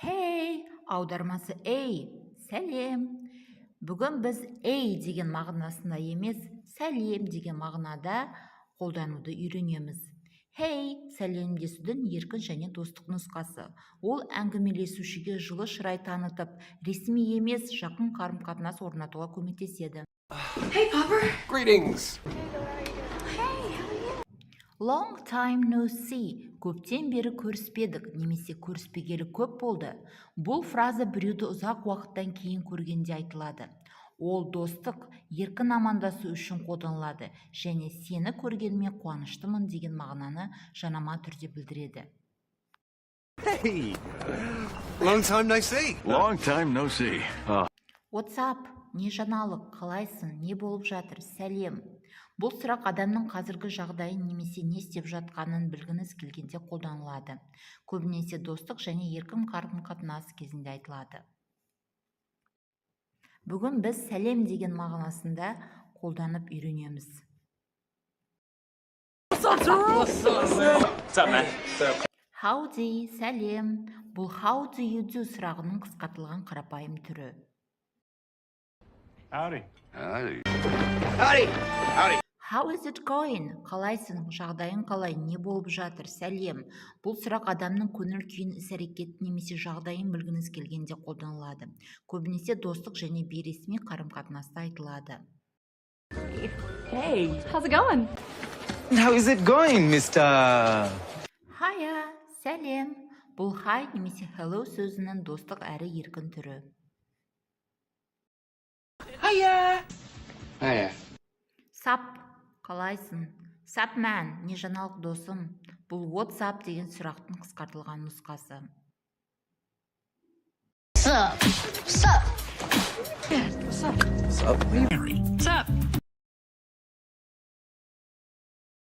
Hey, аудармасы ей, сәлем. Бүгін біз ей деген мағынасында емес, сәлем деген мағынада қолдануды үйренеміз. Hey, сәлемдесудің еркін және достық нұсқасы. Ол әңгімелесушіге жылы шырай танытып, ресми емес жақын қарым-қатынас орнатуға көмектеседі. Hey, Popper. Greetings. Long time no see. Көптен бері көріспедік, немесе көріспегелі көп болды. Бұл фраза біреуді ұзақ уақыттан кейін көргенде айтылады. Ол достық, еркін амандасу үшін қолданылады және сені көргеніме қуаныштымын деген мағынаны жанама түрде білдіреді. Hey. Long time no see. Long time no see. What's up? Не жаңалық? Қалайсың? Не болып жатыр? Сәлем. Бұл сұрақ адамның қазіргі жағдайын немесе не істеп жатқанын білгіңіз келгенде қолданылады. Көбінесе достық және еркін қарым-қатынас кезінде айтылады. Бүгін біз сәлем деген мағынасында қолданып үйренеміз. Howdy, сәлем. Бұл how do you do сұрағының қысқартылған қарапайым түрі. Howdy. How is it going? Қалайсың? Жағдайың қалай? Не болып жатыр? Сәлем. Бұл сұрақ адамның көңіл күйін, іс-әрекет немесе жағдайын білгіңіз келгенде қолданылады. Көбінесе достық және бейресми қарым-қатынаста айтылады. Hey, how's it going? How is it going, Mr. Hiya, сәлем. Бұл hi немесе hello сөзінің достық әрі еркін түрі. Hiya. Сап, қалайсың? Сап мән, не жаңалық досым? Бұл WhatsApp деген сұрақтың қысқартылған нұсқасы. Sup? Sup? Sup? Sup?